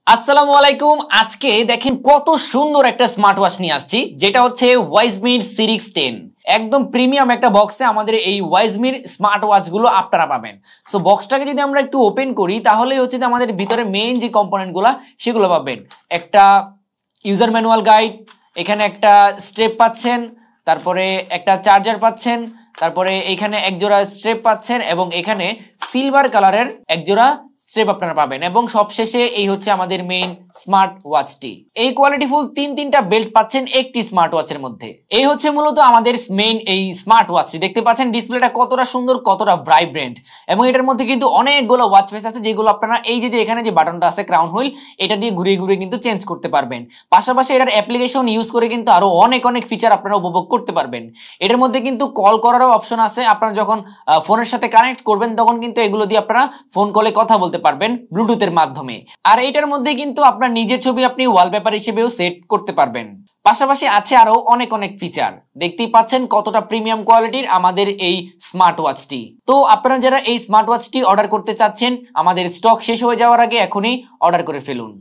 আসসালামু আলাইকুম। আজকে দেখেন কত সুন্দর একটা স্মার্ট ওয়াচ নিয়ে আসছি, যেটা হচ্ছে ওয়াইজমির সিরিক্স 10। একদম প্রিমিয়াম একটা বক্সে আমাদের এই ওয়াইজমির স্মার্ট ওয়াচ গুলো আপনারা পাবেন। সো বক্সটাকে যদি আমরা একটু ওপেন করি তাহলে হচ্ছে যে আমাদের ভিতরে মেইন যে কম্পোনেন্ট গুলা সেগুলো পাবেন। একটা ইউজার ম্যানুয়াল গাইড, এখানে একটা স্ট্রেপ পাচ্ছেন, তারপরে একটা চার্জার পাচ্ছেন, তারপরে এখানে একজোড়া স্ট্রেপ পাচ্ছেন এবং এখানে সিলভার কালারের একজোড়া স্ট্রেপ আপনারা পাবেন এবং সবশেষে এই হচ্ছে আমাদের মেইন স্মার্ট ওয়াচটি। এই কোয়ালিটিফুল তিনটা বেল্ট পাচ্ছেন একটি স্মার্ট ওয়াচের মধ্যে। এই হচ্ছে মূলত আমাদের মেইন এই স্মার্ট ওয়াচটি। দেখতে পাচ্ছেন ডিসপ্লেটা কতটা সুন্দর, কতটা ভাইব্রেন্ট, এবং এটার মধ্যে কিন্তু অনেকগুলো ওয়াচ ফেস আছে যেগুলো আপনারা এই যে এখানে যে বাটনটা আছে ক্রাউন হুইল, এটা দিয়ে ঘুরিয়ে ঘুরিয়ে কিন্তু চেঞ্জ করতে পারবেন। পাশাপাশি এটার অ্যাপ্লিকেশন ইউজ করে কিন্তু আরো অনেক ফিচার আপনারা উপভোগ করতে পারবেন। এটার মধ্যে কিন্তু কল করারও অপশন আছে। আপনারা যখন ফোনের সাথে কানেক্ট করবেন তখন কিন্তু এগুলো দিয়ে আপনারা ফোন কলে কথা বলতে পারবেন ব্লুটুথের মাধ্যমে। আর এইটার মধ্যে কিন্তু আপনার নিজের ছবি আপনি ওয়ালপেপার হিসেবেও সেট করতে পারবেন। পাশাপাশি আছে আরো অনেক ফিচার। দেখতেই পাচ্ছেন কতটা প্রিমিয়াম কোয়ালিটির আমাদের এই স্মার্ট ওয়াচটি। তো আপনারা যারা এই স্মার্ট ওয়াচটি অর্ডার করতে চাচ্ছেন, আমাদের স্টক শেষ হয়ে যাওয়ার আগে এখনই অর্ডার করে ফেলুন।